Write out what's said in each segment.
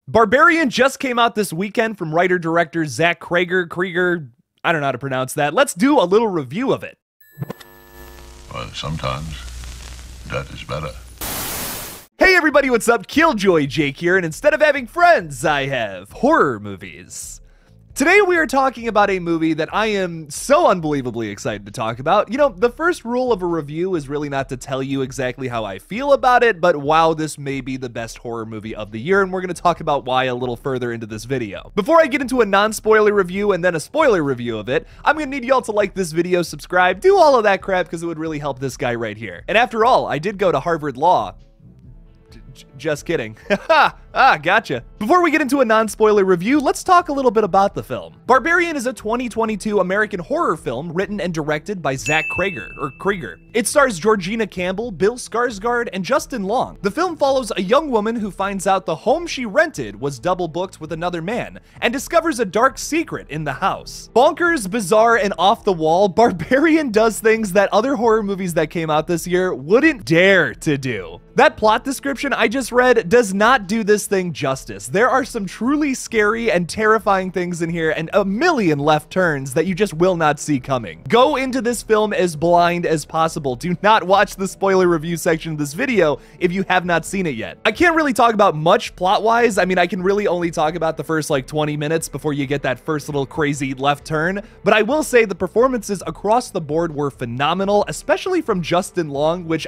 Barbarian just came out this weekend from writer-director Zach Krieger, I don't know how to pronounce that. Let's do a little review of it. Well, sometimes that is better. Hey everybody, what's up? Killjoy Jake here, and instead of having friends, I have horror movies. Today we are talking about a movie that I am so unbelievably excited to talk about. You know, the first rule of a review is really not to tell you exactly how I feel about it, but wow, this may be the best horror movie of the year, and we're going to talk about why a little further into this video. Before I get into a non-spoiler review and then a spoiler review of it, I'm going to need y'all to like this video, subscribe, do all of that crap, because it would really help this guy right here. And after all, I did go to Harvard Law. Just kidding. Gotcha. Before we get into a non-spoiler review, let's talk a little bit about the film. Barbarian is a 2022 American horror film written and directed by Zach Krieger. It stars Georgina Campbell, Bill Skarsgård, and Justin Long. The film follows a young woman who finds out the home she rented was double booked with another man and discovers a dark secret in the house. Bonkers, bizarre, and off the wall, Barbarian does things that other horror movies that came out this year wouldn't dare to do. That plot description I just read does not do this thing justice. There are some truly scary and terrifying things in here and a million left turns that you just will not see coming. Go into this film as blind as possible. Do not watch the spoiler review section of this video if you have not seen it yet. I can't really talk about much plot-wise. I mean, I can really only talk about the first like 20 minutes before you get that first little crazy left turn, but I will say the performances across the board were phenomenal, especially from Justin Long, which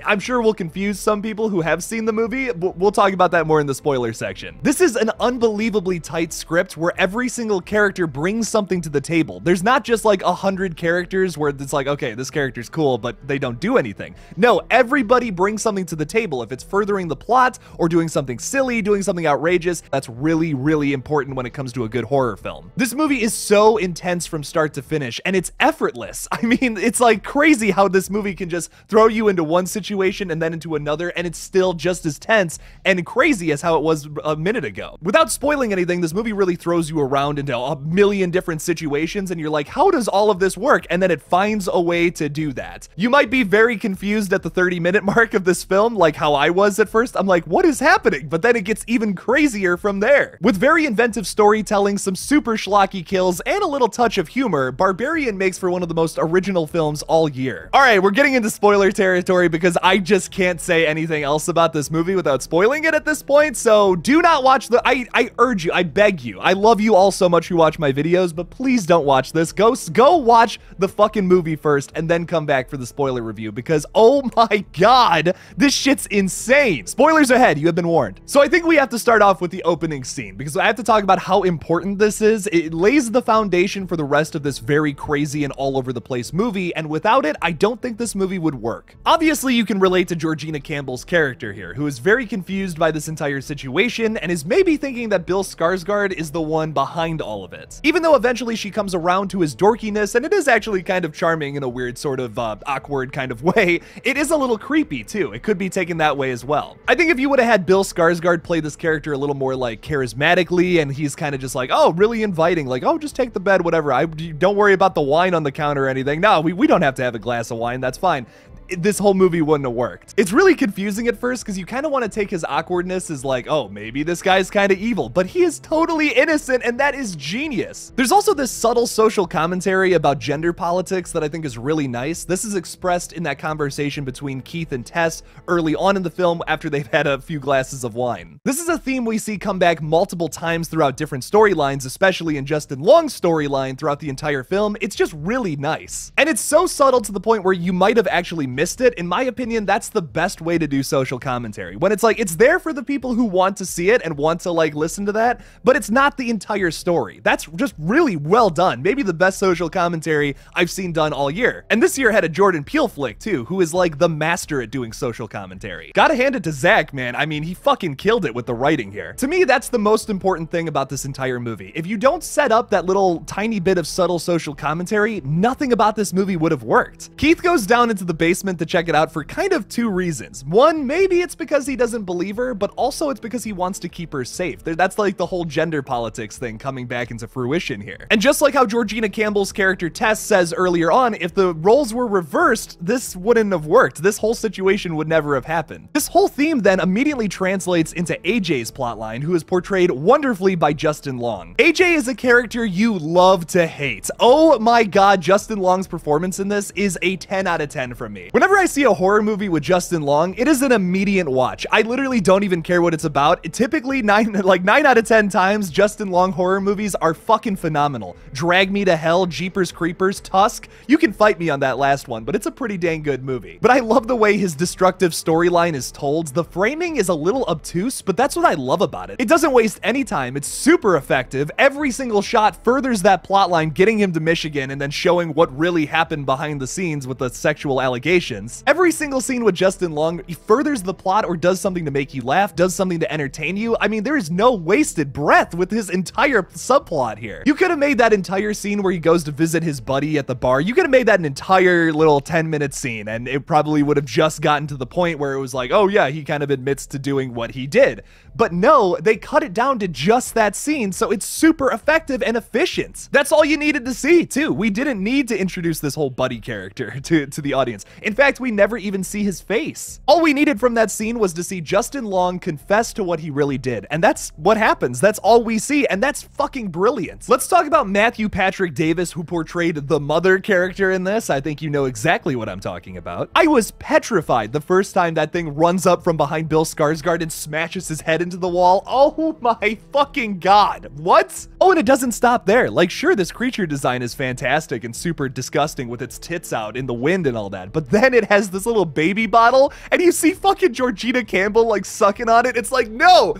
I'm sure will confuse some people who have seen the movie, but we'll talk about that more in the spoiler section. This is an unbelievably tight script where every single character brings something to the table. There's not just like 100 characters where it's like, okay, this character's cool, but they don't do anything. No, everybody brings something to the table. If it's furthering the plot or doing something silly, doing something outrageous, that's really, really important when it comes to a good horror film. This movie is so intense from start to finish, and it's effortless. I mean, it's like crazy how this movie can just throw you into one situation and then into another, and it's still just as tense and crazy as how it was a minute ago. Without spoiling anything, this movie really throws you around into a million different situations, and you're like, how does all of this work? And then it finds a way to do that. You might be very confused at the 30-minute mark of this film, like how I was at first. I'm like, what is happening? But then it gets even crazier from there. With very inventive storytelling, some super schlocky kills, and a little touch of humor, Barbarian makes for one of the most original films all year. All right, we're getting into spoiler territory because I just can't say anything else about this movie without spoiling it at this point, so do not watch I urge you, I beg you, I love you all so much who watch my videos, but please don't watch this. Go watch the fucking movie first and then come back for the spoiler review, because oh my god, this shit's insane. Spoilers ahead, you have been warned. So I think we have to start off with the opening scene, because I have to talk about how important this is. It lays the foundation for the rest of this very crazy and all over the place movie, and without it, I don't think this movie would work. Obviously, you can relate to Georgina Campbell's character here, who is very confused by this entire situation and is maybe thinking that Bill Skarsgård is the one behind all of it. Even though eventually she comes around to his dorkiness, and it is actually kind of charming in a weird sort of awkward kind of way, it is a little creepy too. It could be taken that way as well. I think if you would have had Bill Skarsgård play this character a little more like charismatically, and he's kind of just like, oh, really inviting, like, oh, just take the bed, whatever. Don't worry about the wine on the counter or anything. No, we don't have to have a glass of wine. That's fine. This whole movie wouldn't have worked. It's really confusing at first because you kind of want to take his awkwardness as like, oh, maybe this guy's kind of evil, but he is totally innocent, and that is genius. There's also this subtle social commentary about gender politics that I think is really nice. This is expressed in that conversation between Keith and Tess early on in the film after they've had a few glasses of wine. This is a theme we see come back multiple times throughout different storylines, especially in Justin Long's storyline throughout the entire film. It's just really nice. And it's so subtle to the point where you might have actually missed it. In my opinion, that's the best way to do social commentary. When it's like, it's there for the people who want to see it and want to like listen to that, but it's not the entire story. That's just really well done. Maybe the best social commentary I've seen done all year. And this year had a Jordan Peele flick too, who is like the master at doing social commentary. Gotta hand it to Zach, man. I mean, he fucking killed it with the writing here. To me, that's the most important thing about this entire movie. If you don't set up that little tiny bit of subtle social commentary, nothing about this movie would have worked. Keith goes down into the basement enticement to check it out for kind of two reasons. One, maybe it's because he doesn't believe her, but also it's because he wants to keep her safe. That's like the whole gender politics thing coming back into fruition here. And just like how Georgina Campbell's character Tess says earlier on, if the roles were reversed, this wouldn't have worked. This whole situation would never have happened. This whole theme then immediately translates into AJ's plotline, who is portrayed wonderfully by Justin Long. AJ is a character you love to hate. Oh my god, Justin Long's performance in this is a 10 out of 10 from me. Whenever I see a horror movie with Justin Long, it is an immediate watch. I literally don't even care what it's about. Typically, 9 out of 10 times, Justin Long horror movies are fucking phenomenal. Drag Me to Hell, Jeepers Creepers, Tusk. You can fight me on that last one, but it's a pretty dang good movie. But I love the way his destructive storyline is told. The framing is a little obtuse, but that's what I love about it. It doesn't waste any time. It's super effective. Every single shot furthers that plotline, getting him to Michigan and then showing what really happened behind the scenes with the sexual allegations. Every single scene with Justin Long furthers the plot or does something to make you laugh, does something to entertain you. I mean, there is no wasted breath with his entire subplot here. You could have made that entire scene where he goes to visit his buddy at the bar. You could have made that an entire little 10-minute scene, and it probably would have just gotten to the point where it was like, oh yeah, he kind of admits to doing what he did. But no, they cut it down to just that scene, so it's super effective and efficient. That's all you needed to see, too. We didn't need to introduce this whole buddy character to the audience. In fact, we never even see his face. All we needed from that scene was to see Justin Long confess to what he really did, and that's what happens. That's all we see, and that's fucking brilliant. Let's talk about Matthew Patrick Davis, who portrayed the mother character in this. I think you know exactly what I'm talking about. I was petrified the first time that thing runs up from behind Bill Skarsgård and smashes his head into the wall. Oh my fucking god. What? Oh, and it doesn't stop there. Like, sure, this creature design is fantastic and super disgusting with its tits out in the wind and all that, but then it has this little baby bottle, and you see fucking Georgina Campbell like sucking on it. It's like, no,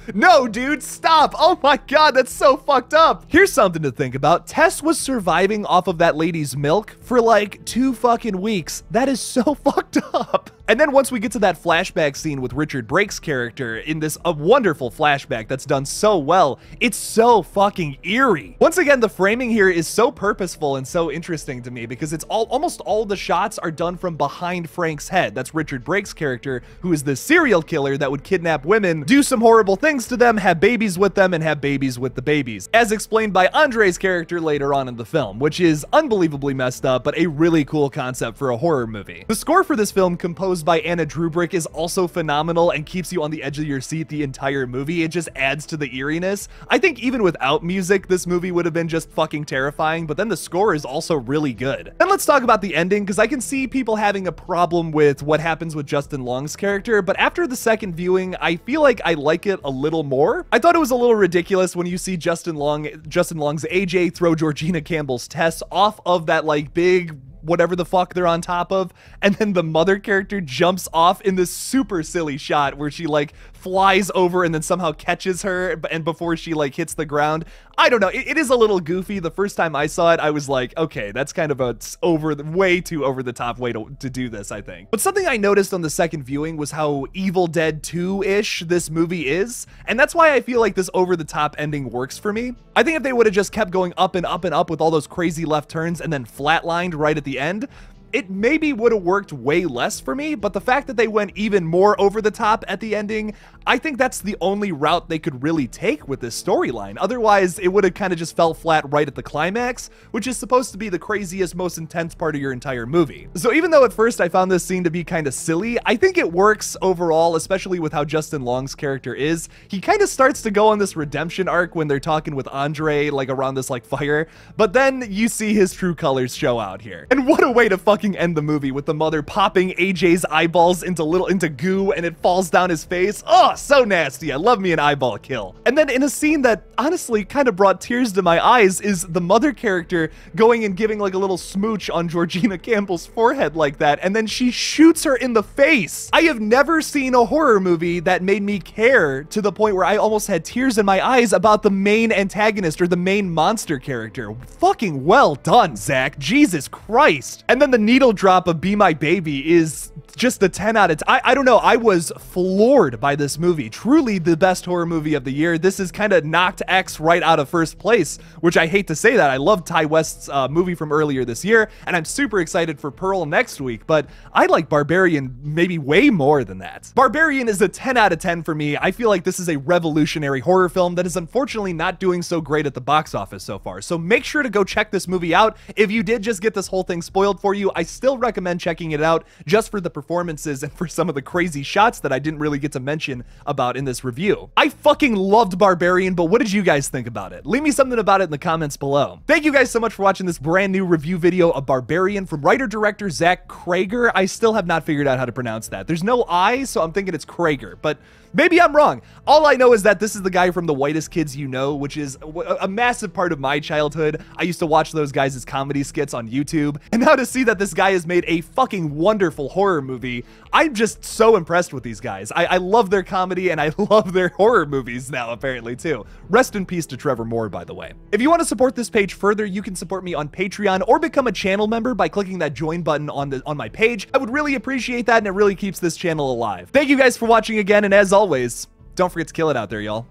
dude, stop. Oh my god, that's so fucked up. Here's something to think about. Tess was surviving off of that lady's milk for like 2 fucking weeks. That is so fucked up. And then once we get to that flashback scene with Richard Brake's character in this wonderful flashback that's done so well, it's so fucking eerie. Once again, the framing here is so purposeful and so interesting to me because it's almost all the shots are done from behind Frank's head. That's Richard Brake's character, who is the serial killer that would kidnap women, do some horrible things to them, have babies with them, and have babies with the babies, as explained by Andre's character later on in the film, which is unbelievably messed up, but a really cool concept for a horror movie. The score for this film, composed by Anna Drubrick, is also phenomenal and keeps you on the edge of your seat the entire movie. It just adds to the eeriness. I think even without music, this movie would have been just fucking terrifying, but then the score is also really good. Then let's talk about the ending, because I can see people having a problem with what happens with Justin Long's character, but after the second viewing, I feel like I like it a little more. I thought it was a little ridiculous when you see Justin Long's AJ throw Georgina Campbell's Tess off of that like big whatever the fuck they're on top of, and then the mother character jumps off in this super silly shot where she like flies over and then somehow catches her, and before she like hits the ground. I don't know, it is a little goofy. The first time I saw it, I was like, okay, that's kind of a way too over the top way to do this, I think. But something I noticed on the second viewing was how Evil Dead 2-ish this movie is, and that's why I feel like this over the top ending works for me. I think if they would have just kept going up and up and up with all those crazy left turns and then flatlined right at the end, it maybe would have worked way less for me, but the fact that they went even more over the top at the ending, I think that's the only route they could really take with this storyline. Otherwise, it would have kind of just fell flat right at the climax, which is supposed to be the craziest, most intense part of your entire movie. So even though at first I found this scene to be kind of silly, I think it works overall, especially with how Justin Long's character is. He kind of starts to go on this redemption arc when they're talking with Andre, like around this like fire, but then you see his true colors show out here. And what a way to fucking end the movie, with the mother popping AJ's eyeballs into goo and it falls down his face. Oh, so nasty. I love me an eyeball kill. And then in a scene that honestly kind of brought tears to my eyes is the mother character going and giving like a little smooch on Georgina Campbell's forehead like that, and then she shoots her in the face. I have never seen a horror movie that made me care to the point where I almost had tears in my eyes about the main antagonist or the main monster character. Fucking well done, Zach. Jesus Christ. And then the needle drop of Be My Baby is just a 10 out of 10. I don't know. I was floored by this movie. Truly the best horror movie of the year. This has kind of knocked X right out of first place, which I hate to say that. I love Ty West's movie from earlier this year, and I'm super excited for Pearl next week, but I like Barbarian maybe way more than that. Barbarian is a 10 out of 10 for me. I feel like this is a revolutionary horror film that is unfortunately not doing so great at the box office so far. So make sure to go check this movie out. If you did just get this whole thing spoiled for you, I still recommend checking it out just for the performances and for some of the crazy shots that I didn't really get to mention about in this review. I fucking loved Barbarian, but what did you guys think about it? Leave me something about it in the comments below. Thank you guys so much for watching this brand new review video of Barbarian from writer-director Zach Cregger. I still have not figured out how to pronounce that. There's no I, so I'm thinking it's Cregger, but maybe I'm wrong. All I know is that this is the guy from The Whitest Kids You Know, which is a massive part of my childhood. I used to watch those guys' comedy skits on YouTube, and now to see that this guy has made a fucking wonderful horror movie, I'm just so impressed with these guys. I love their comedy, and I love their horror movies now, apparently, too. Rest in peace to Trevor Moore, by the way. If you want to support this page further, you can support me on Patreon or become a channel member by clicking that join button on my page. I would really appreciate that, and it really keeps this channel alive. Thank you guys for watching again, and as always, don't forget to kill it out there, y'all.